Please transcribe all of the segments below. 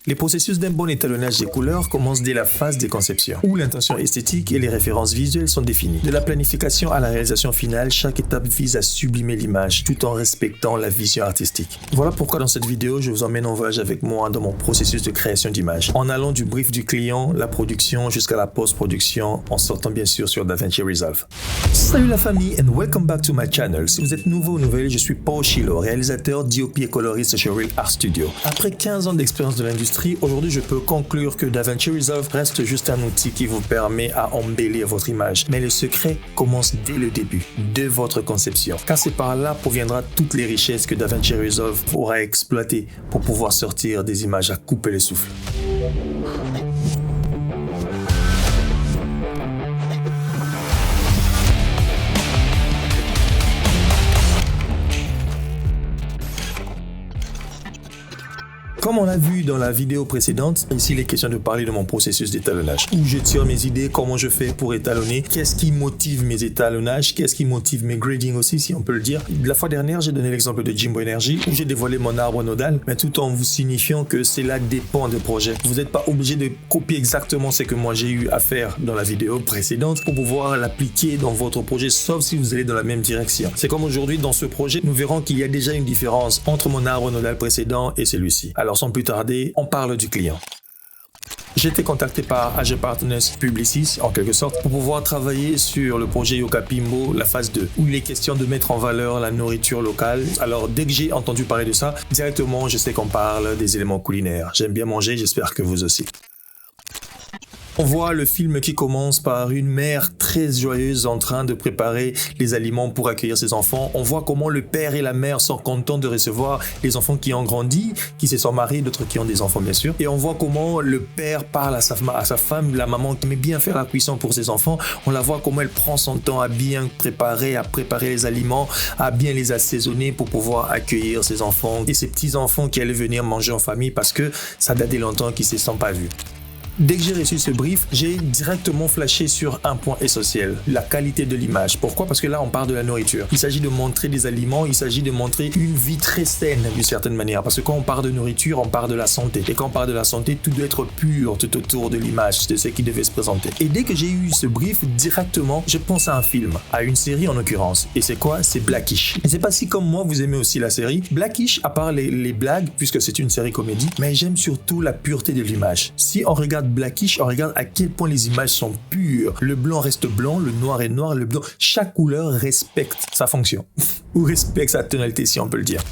Les processus d'un bon étalonnage des couleurs commencent dès la phase des conceptions, où l'intention esthétique et les références visuelles sont définies. De la planification à la réalisation finale, chaque étape vise à sublimer l'image, tout en respectant la vision artistique. Voilà pourquoi dans cette vidéo, je vous emmène en voyage avec moi dans mon processus de création d'images, en allant du brief du client, la production, jusqu'à la post-production, en sortant bien sûr sur DaVinci Resolve. Salut la famille and welcome back to my channel. Si vous êtes nouveau ou nouvelle, je suis Paul Chilo, réalisateur, DOP et coloriste chez Real Art Studio. Après 15 ans d'expérience de l'industrie, aujourd'hui je peux conclure que DaVinci Resolve reste juste un outil qui vous permet à embellir votre image. Mais le secret commence dès le début, de votre conception. Car c'est par là proviendra toutes les richesses que DaVinci Resolve aura exploitées pour pouvoir sortir des images à couper le souffle. Comme on l'a vu dans la vidéo précédente, ici il est question de parler de mon processus d'étalonnage, où je tire mes idées, comment je fais pour étalonner, qu'est-ce qui motive mes étalonnages, qu'est-ce qui motive mes gradings aussi, si on peut le dire. La fois dernière, j'ai donné l'exemple de Jimbo Energy, où j'ai dévoilé mon arbre nodal, mais tout en vous signifiant que cela dépend des projets. Vous n'êtes pas obligé de copier exactement ce que moi j'ai eu à faire dans la vidéo précédente pour pouvoir l'appliquer dans votre projet, sauf si vous allez dans la même direction. C'est comme aujourd'hui, dans ce projet, nous verrons qu'il y a déjà une différence entre mon arbre nodal précédent et celui-ci. Alors sans plus tarder, on parle du client. J'ai été contacté par AG Partners Publicis, en quelque sorte, pour pouvoir travailler sur le projet Yoka Pimbo, la phase 2, où il est question de mettre en valeur la nourriture locale. Alors, dès que j'ai entendu parler de ça, directement, je sais qu'on parle des éléments culinaires. J'aime bien manger, j'espère que vous aussi. On voit le film qui commence par une mère très joyeuse en train de préparer les aliments pour accueillir ses enfants. On voit comment le père et la mère sont contents de recevoir les enfants qui ont grandi, qui se sont mariés, d'autres qui ont des enfants bien sûr. Et on voit comment le père parle à sa femme, la maman qui aime bien faire la cuisson pour ses enfants. On la voit comment elle prend son temps à bien préparer, les aliments, à bien les assaisonner pour pouvoir accueillir ses enfants et ses petits-enfants qui allaient venir manger en famille parce que ça datait longtemps qu'ils ne se sont pas vus. Dès que j'ai reçu ce brief, j'ai directement flashé sur un point essentiel, la qualité de l'image. Pourquoi? Parce que là, on parle de la nourriture. Il s'agit de montrer des aliments, il s'agit de montrer une vie très saine d'une certaine manière. Parce que quand on parle de nourriture, on parle de la santé. Et quand on parle de la santé, tout doit être pur tout autour de l'image, de ce qui devait se présenter. Et dès que j'ai eu ce brief, directement, je pense à un film, à une série en l'occurrence. Et c'est quoi? C'est Blackish. Je ne sais pas si comme moi, vous aimez aussi la série. Blackish, à part les blagues, puisque c'est une série comédie, mais j'aime surtout la pureté de l'image. Si on regarde Blackish, on regarde à quel point les images sont pures. Le blanc reste blanc, le noir est noir, le blanc. Chaque couleur respecte sa fonction. Ou respecte sa tonalité, si on peut le dire.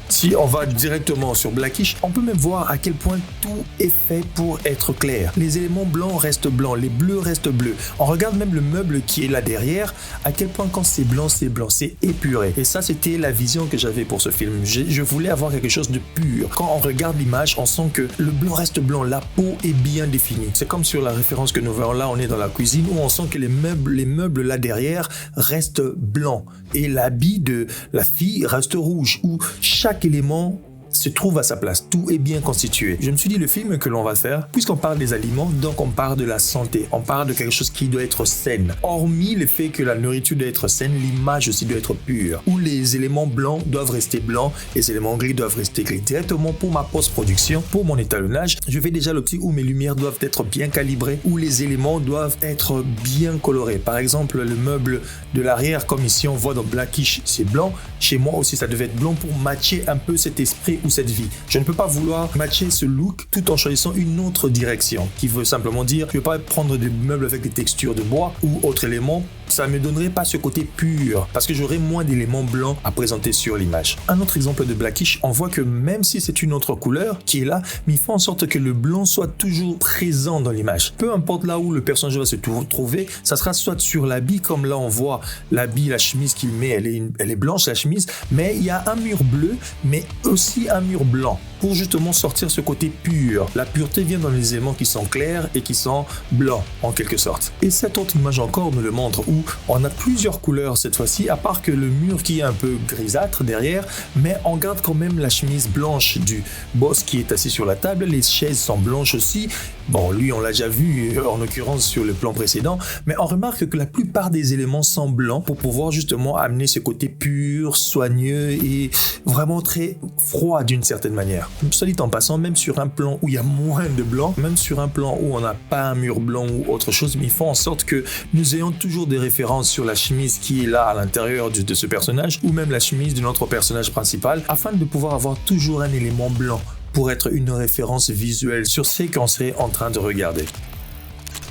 Si on va directement sur Blackish, on peut même voir à quel point tout est fait pour être clair. Les éléments blancs restent blancs, les bleus restent bleus. On regarde même le meuble qui est là derrière, à quel point quand c'est blanc, c'est épuré. Et ça, c'était la vision que j'avais pour ce film. Je voulais avoir quelque chose de pur. Quand on regarde l'image, on sent que le blanc reste blanc, la peau est bien définie. C'est comme sur la référence que nous verrons là, on est dans la cuisine, où on sent que les meubles là derrière restent blancs. Et l'habit de la fille reste rouge, où chaque élément se trouve à sa place, tout est bien constitué. Je me suis dit, le film que l'on va faire, puisqu'on parle des aliments, donc on parle de la santé, on parle de quelque chose qui doit être saine. Hormis le fait que la nourriture doit être saine, l'image aussi doit être pure, où les éléments blancs doivent rester blancs, les éléments gris doivent rester gris. Directement pour ma post-production, pour mon étalonnage, je fais déjà l'optique où mes lumières doivent être bien calibrées, où les éléments doivent être bien colorés. Par exemple, le meuble de l'arrière, comme ici on voit dans Blackish, c'est blanc. Chez moi aussi, ça devait être blanc pour matcher un peu cet esprit ou cette vie. Je ne peux pas vouloir matcher ce look tout en choisissant une autre direction, qui veut simplement dire, je ne peux pas prendre des meubles avec des textures de bois ou autres éléments, ça ne me donnerait pas ce côté pur, parce que j'aurais moins d'éléments blancs à présenter sur l'image. Un autre exemple de Blackish, on voit que même si c'est une autre couleur qui est là, mais il faut en sorte que le blanc soit toujours présent dans l'image. Peu importe là où le personnage va se trouver, ça sera soit sur l'habit, comme là on voit l'habit, la chemise qu'il met, elle est blanche la chemise, mais il y a un mur bleu, mais aussi un mur blanc, pour justement sortir ce côté pur. La pureté vient dans les éléments qui sont clairs et qui sont blancs, en quelque sorte. Et cette autre image encore nous le montre, où on a plusieurs couleurs cette fois-ci, à part que le mur qui est un peu grisâtre derrière, mais on garde quand même la chemise blanche du boss qui est assis sur la table, les chaises sont blanches aussi, Bon, lui, on l'a déjà vu, en l'occurrence, sur le plan précédent, mais on remarque que la plupart des éléments sont blancs pour pouvoir justement amener ce côté pur, soigneux et vraiment très froid d'une certaine manière. Soit dit en passant, même sur un plan où il y a moins de blanc, même sur un plan où on n'a pas un mur blanc ou autre chose, mais il faut en sorte que nous ayons toujours des références sur la chemise qui est là à l'intérieur de ce personnage, ou même la chemise de notre personnage principal, afin de pouvoir avoir toujours un élément blanc pour être une référence visuelle sur ce qu'on serait en train de regarder.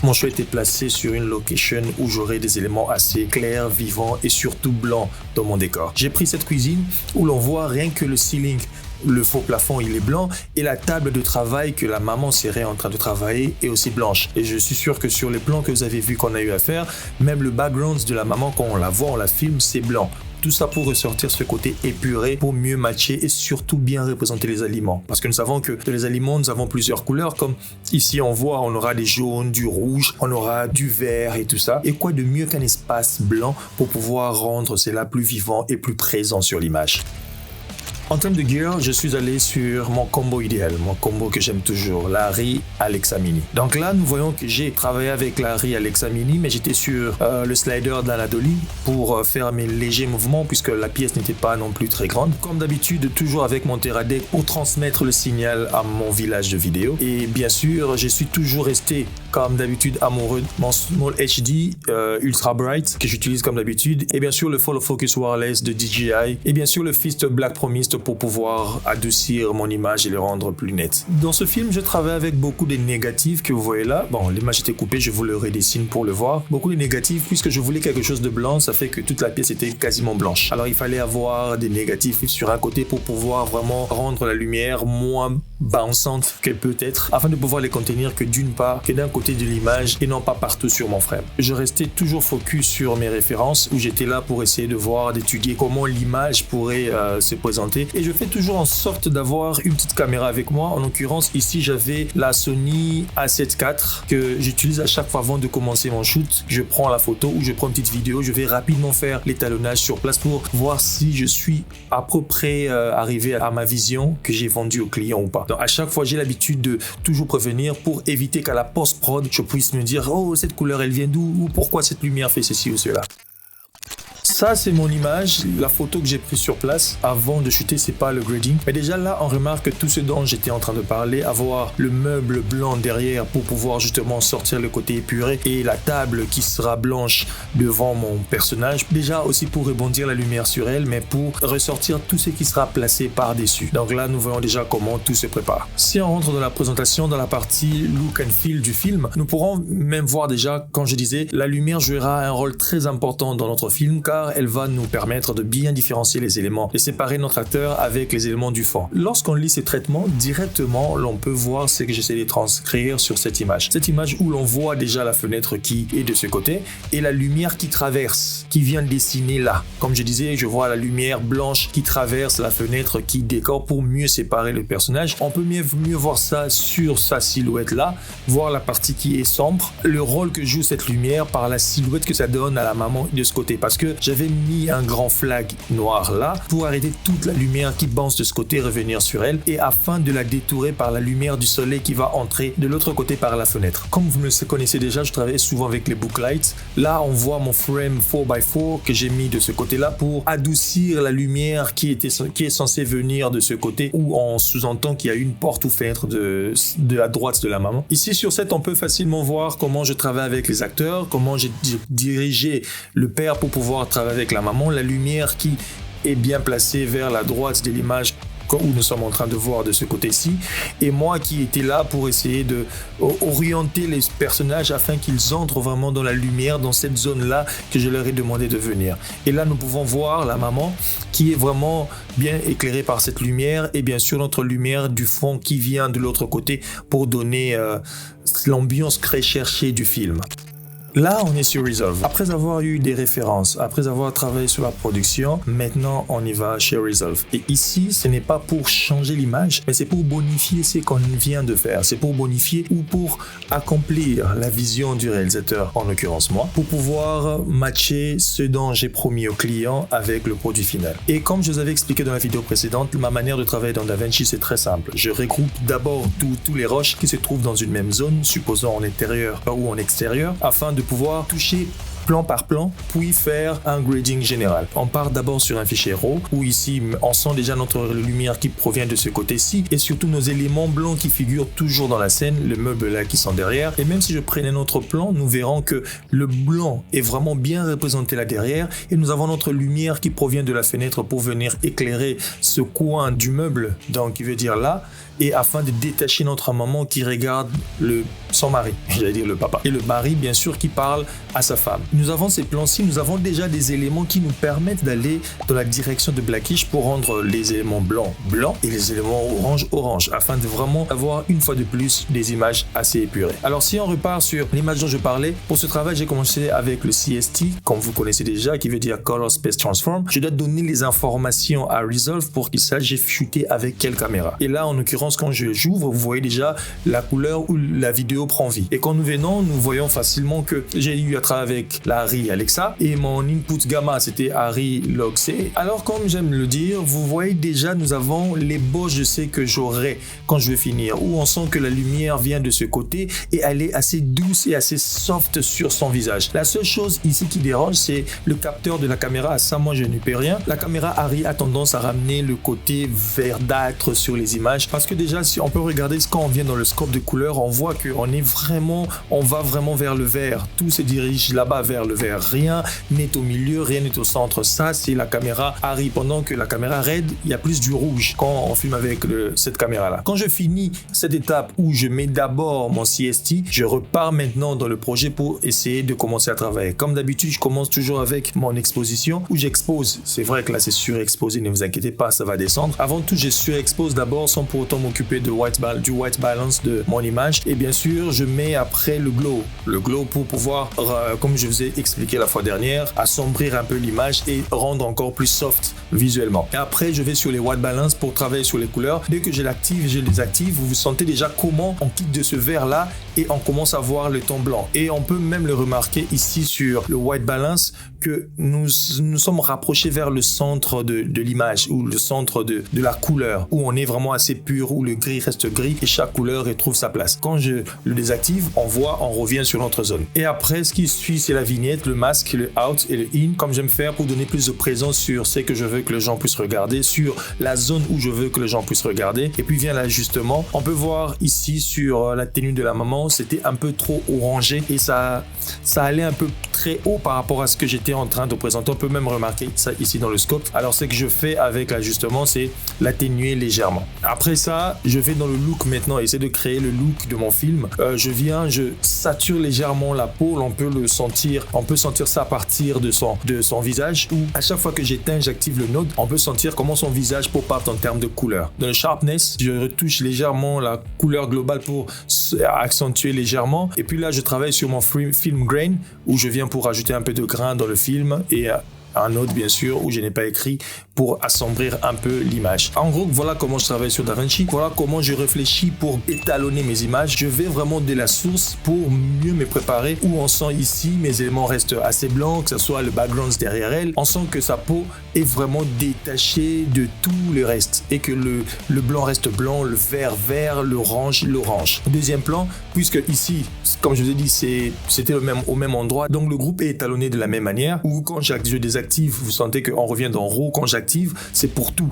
Mon choix était placé sur une location où j'aurais des éléments assez clairs, vivants et surtout blancs dans mon décor. J'ai pris cette cuisine où l'on voit rien que le ceiling. Le faux plafond, il est blanc et la table de travail que la maman serait en train de travailler est aussi blanche. Et je suis sûr que sur les plans que vous avez vus qu'on a eu à faire, même le background de la maman, quand on la voit, on la filme, c'est blanc. Tout ça pour ressortir ce côté épuré, pour mieux matcher et surtout bien représenter les aliments. Parce que nous savons que dans les aliments, nous avons plusieurs couleurs, comme ici on voit, on aura des jaunes, du rouge, on aura du vert et tout ça. Et quoi de mieux qu'un espace blanc pour pouvoir rendre cela plus vivant et plus présent sur l'image. En termes de gear, je suis allé sur mon combo idéal, mon combo que j'aime toujours, la Arri Alexa Mini. Donc là, nous voyons que j'ai travaillé avec la Arri Alexa Mini, mais j'étais sur le slider d'Anadoli pour faire mes légers mouvements puisque la pièce n'était pas non plus très grande. Comme d'habitude, toujours avec mon Teradek pour transmettre le signal à mon village de vidéo. Et bien sûr, je suis toujours resté comme d'habitude amoureux de mon Small HD Ultra Bright que j'utilise comme d'habitude. Et bien sûr, le Follow Focus Wireless de DJI. Et bien sûr, le Fist Black Promise pour pouvoir adoucir mon image et le rendre plus net. Dans ce film, je travaille avec beaucoup de négatifs que vous voyez là. Bon, l'image était coupée, je vous le redessine pour le voir. Beaucoup de négatifs, puisque je voulais quelque chose de blanc, ça fait que toute la pièce était quasiment blanche. Alors il fallait avoir des négatifs sur un côté pour pouvoir vraiment rendre la lumière moins bounçante qu'elle peut être, afin de pouvoir les contenir que d'une part, que d'un côté de l'image et non pas partout sur mon frame. Je restais toujours focus sur mes références, où j'étais là pour essayer de voir, d'étudier comment l'image pourrait se présenter. Et je fais toujours en sorte d'avoir une petite caméra avec moi. En l'occurrence, ici, j'avais la Sony A7 IV que j'utilise à chaque fois avant de commencer mon shoot. Je prends la photo ou je prends une petite vidéo. Je vais rapidement faire l'étalonnage sur place pour voir si je suis à peu près arrivé à ma vision que j'ai vendue au client ou pas. Donc, à chaque fois, j'ai l'habitude de toujours prévenir pour éviter qu'à la post-prod, je puisse me dire « Oh, cette couleur, elle vient d'où ?» ou « Pourquoi cette lumière fait ceci ou cela ?» Ça, c'est mon image, la photo que j'ai prise sur place avant de shooter, c'est pas le grading. Mais déjà là, on remarque tout ce dont j'étais en train de parler, avoir le meuble blanc derrière pour pouvoir justement sortir le côté épuré et la table qui sera blanche devant mon personnage. Déjà aussi pour rebondir la lumière sur elle, mais pour ressortir tout ce qui sera placé par-dessus. Donc là, nous voyons déjà comment tout se prépare. Si on rentre dans la présentation, dans la partie look and feel du film, nous pourrons même voir déjà, comme je disais, la lumière jouera un rôle très important dans notre film car elle va nous permettre de bien différencier les éléments et séparer notre acteur avec les éléments du fond. Lorsqu'on lit ces traitements, directement, l'on peut voir ce que j'essaie de transcrire sur cette image. Cette image où l'on voit déjà la fenêtre qui est de ce côté et la lumière qui traverse, qui vient dessiner là. Comme je disais, je vois la lumière blanche qui traverse la fenêtre, qui décore pour mieux séparer le personnage. On peut mieux voir ça sur sa silhouette là, voir la partie qui est sombre, le rôle que joue cette lumière par la silhouette que ça donne à la maman de ce côté. Parce que j'avais mis un grand flag noir là pour arrêter toute la lumière qui bounce de ce côté revenir sur elle et afin de la détourer par la lumière du soleil qui va entrer de l'autre côté par la fenêtre. Comme vous me connaissez déjà, je travaille souvent avec les booklights. Là, on voit mon frame 4x4 que j'ai mis de ce côté-là pour adoucir la lumière qui est censée venir de ce côté où on sous-entend qu'il y a une porte ou fenêtre de la droite de la maman. Ici, sur cette, on peut facilement voir comment je travaille avec les acteurs, comment j'ai dirigé le père pour pouvoir travailler avec la maman, la lumière qui est bien placée vers la droite de l'image où nous sommes en train de voir de ce côté-ci, et moi qui étais là pour essayer de orienter les personnages afin qu'ils entrent vraiment dans la lumière, dans cette zone-là que je leur ai demandé de venir. Et là, nous pouvons voir la maman qui est vraiment bien éclairée par cette lumière et bien sûr notre lumière du fond qui vient de l'autre côté pour donner l'ambiance très cherchée du film. Là, on est sur Resolve. Après avoir eu des références, après avoir travaillé sur la production, maintenant on y va chez Resolve. Et ici, ce n'est pas pour changer l'image, mais c'est pour bonifier ce qu'on vient de faire. C'est pour bonifier ou pour accomplir la vision du réalisateur, en l'occurrence moi, pour pouvoir matcher ce dont j'ai promis au client avec le produit final. Et comme je vous avais expliqué dans la vidéo précédente, ma manière de travailler dans DaVinci, c'est très simple. Je regroupe d'abord tous les rushs qui se trouvent dans une même zone, supposons en intérieur ou en extérieur, afin de pouvoir toucher plan par plan, puis faire un grading général. On part d'abord sur un fichier RAW, où ici, on sent déjà notre lumière qui provient de ce côté-ci, et surtout nos éléments blancs qui figurent toujours dans la scène, le meuble là qui sont derrière. Et même si je prenais notre plan, nous verrons que le blanc est vraiment bien représenté là derrière, et nous avons notre lumière qui provient de la fenêtre pour venir éclairer ce coin du meuble, donc qui veut dire là, et afin de détacher notre maman qui regarde son mari, j'allais dire le papa, et le mari bien sûr qui parle à sa femme. Nous avons ces plans-ci, nous avons déjà des éléments qui nous permettent d'aller dans la direction de Blackish pour rendre les éléments blancs et les éléments orange, afin de vraiment avoir une fois de plus des images assez épurées. Alors si on repart sur l'image dont je parlais, pour ce travail j'ai commencé avec le CST, comme vous connaissez déjà, qui veut dire Color Space Transform. Je dois donner les informations à Resolve pour qu'il sache j'ai shooté avec quelle caméra. Et là en l'occurrence quand j'ouvre, vous voyez déjà la couleur où la vidéo prend vie. Et quand nous venons, nous voyons facilement que j'ai eu à travailler avec la Arri Alexa et mon input gamma c'était Arri Log C. Alors comme j'aime le dire, vous voyez déjà nous avons les beaux je sais que j'aurai quand je vais finir, où on sent que la lumière vient de ce côté et elle est assez douce et assez soft sur son visage. La seule chose ici qui dérange c'est le capteur de la caméra. À ça moi je n'y peux rien. La caméra Arri a tendance à ramener le côté verdâtre sur les images parce que déjà si on peut regarder quand on vient dans le scope de couleur, on voit qu'on va vraiment vers le vert. Tout se dirige là-bas vers le vert. Rien n'est au milieu, rien n'est au centre. Ça, c'est la caméra Arri. Pendant que la caméra Red, il y a plus du rouge quand on filme avec cette caméra-là. Quand je finis cette étape où je mets d'abord mon CST, je repars maintenant dans le projet pour essayer de commencer à travailler. Comme d'habitude, je commence toujours avec mon exposition où j'expose. C'est vrai que là, c'est surexposé, ne vous inquiétez pas, ça va descendre. Avant tout, je surexpose d'abord sans pour autant m'occuper du white balance de mon image. Et bien sûr, je mets après le glow. Le glow pour pouvoir, comme je vous ai expliqué la fois dernière, assombrir un peu l'image et rendre encore plus soft visuellement. Et après, je vais sur les white balance pour travailler sur les couleurs. Dès que je les active, vous sentez déjà comment on quitte de ce vert là et on commence à voir le ton blanc. Et on peut même le remarquer ici sur le white balance que nous sommes rapprochés vers le centre de l'image ou le centre de la couleur où on est vraiment assez pur, où le gris reste gris et chaque couleur retrouve sa place. Quand je le désactive, on revient sur notre zone. Et après, ce qui suit, c'est la vignette, le masque, le out et le in, comme j'aime faire pour donner plus de présence sur ce que je veux que les gens puissent regarder, sur la zone où je veux que les gens puissent regarder. Et puis vient l'ajustement. On peut voir ici sur la tenue de la maman, c'était un peu trop orangé et ça allait un peu très haut par rapport à ce que j'étais en train de présenter. On peut même remarquer ça ici dans le scope. Alors ce que je fais avec l'ajustement, c'est l'atténuer légèrement. Après ça, je vais dans le look maintenant, essayer de créer le look de mon film. Je sature légèrement la peau, on peut le sentir, on peut sentir ça à partir de son visage, où à chaque fois que j'éteins, j'active le node, on peut sentir comment son visage pop-up en termes de couleur. Dans le sharpness, je retouche légèrement la couleur globale pour accentuer légèrement. Et puis là, je travaille sur mon film grain, où je viens pour ajouter un peu de grain dans le film et un autre bien sûr où je n'ai pas écrit pour assombrir un peu l'image. En gros, voilà comment je travaille sur DaVinci, voilà comment je réfléchis pour étalonner mes images. Je vais vraiment de la source pour mieux me préparer, où on sent ici mes éléments restent assez blancs, que ce soit le background derrière elle, on sent que sa peau est vraiment détachée de tout le reste et que le blanc reste blanc, le vert, l'orange. Deuxième plan, puisque ici, comme je vous ai dit, c'était au même endroit, donc le groupe est étalonné de la même manière, où quand je désactive, vous sentez qu'on revient dans RAW, quand j'active, c'est pour tous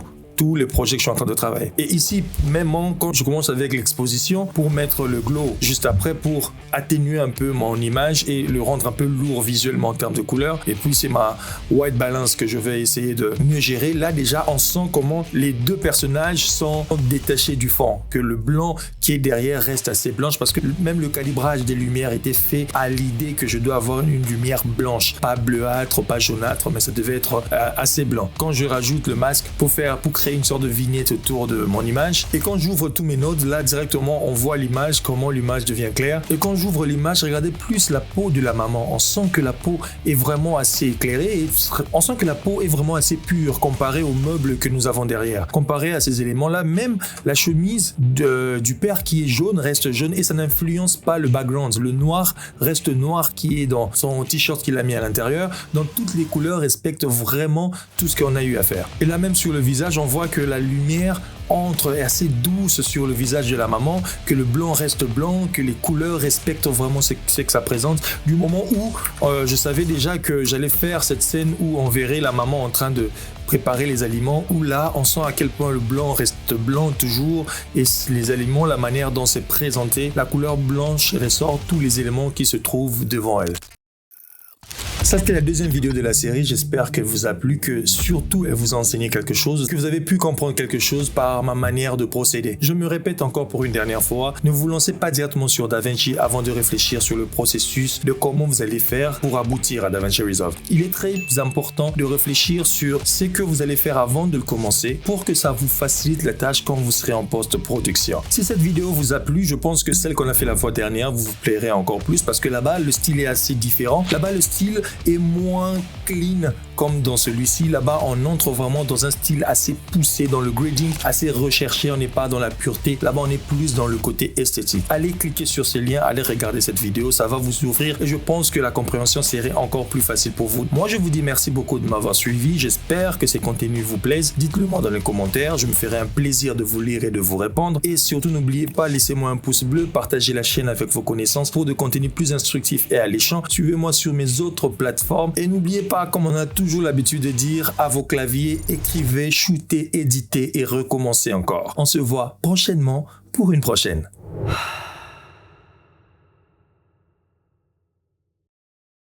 les projets que je suis en train de travailler. Et ici, même quand je commence avec l'exposition, pour mettre le glow juste après, pour atténuer un peu mon image et le rendre un peu lourd visuellement en termes de couleur. Et puis c'est ma white balance que je vais essayer de mieux gérer. Là déjà, on sent comment les deux personnages sont détachés du fond, que le blanc qui est derrière reste assez blanche, parce que même le calibrage des lumières était fait à l'idée que je dois avoir une lumière blanche, pas bleuâtre, pas jaunâtre, mais ça devait être assez blanc. Quand je rajoute le masque pour créer créé une sorte de vignette autour de mon image. Et quand j'ouvre tous mes nodes, là directement on voit l'image, comment l'image devient claire. Et quand j'ouvre l'image, regardez plus la peau de la maman. On sent que la peau est vraiment assez éclairée et on sent que la peau est vraiment assez pure comparée aux meubles que nous avons derrière. Comparé à ces éléments-là, même la chemise du père qui est jaune reste jaune et ça n'influence pas le background. Le noir reste noir qui est dans son t-shirt qu'il a mis à l'intérieur. Donc toutes les couleurs respectent vraiment tout ce qu'on a eu à faire. Et là même sur le visage, on voit que la lumière entre est assez douce sur le visage de la maman, que le blanc reste blanc, que les couleurs respectent vraiment ce que ça présente. Du moment où je savais déjà que j'allais faire cette scène où on verrait la maman en train de préparer les aliments, où là on sent à quel point le blanc reste blanc toujours et les aliments, la manière dont c'est présenté, la couleur blanche ressort tous les éléments qui se trouvent devant elle. Ça, c'était la deuxième vidéo de la série. J'espère qu'elle vous a plu, que surtout elle vous a enseigné quelque chose, que vous avez pu comprendre quelque chose par ma manière de procéder. Je me répète encore pour une dernière fois, ne vous lancez pas directement sur DaVinci avant de réfléchir sur le processus de comment vous allez faire pour aboutir à DaVinci Resolve. Il est très important de réfléchir sur ce que vous allez faire avant de commencer pour que ça vous facilite la tâche quand vous serez en post-production. Si cette vidéo vous a plu, je pense que celle qu'on a fait la fois dernière vous plairait encore plus parce que là-bas, le style est assez différent. Là-bas, le style est moins clean comme dans celui-ci. Là-bas, on entre vraiment dans un style assez poussé, dans le grading assez recherché. On n'est pas dans la pureté. Là-bas, on est plus dans le côté esthétique. Allez cliquer sur ces liens, allez regarder cette vidéo. Ça va vous ouvrir et je pense que la compréhension serait encore plus facile pour vous. Moi, je vous dis merci beaucoup de m'avoir suivi. J'espère que ces contenus vous plaisent. Dites-le moi dans les commentaires. Je me ferai un plaisir de vous lire et de vous répondre. Et surtout, n'oubliez pas, laissez-moi un pouce bleu, partagez la chaîne avec vos connaissances pour de contenus plus instructifs et alléchants. Suivez-moi sur mes autres plateformes et n'oubliez pas, comme on a toujours l'habitude de dire, à vos claviers, écrivez, shootez, éditez et recommencez encore. On se voit prochainement pour une prochaine.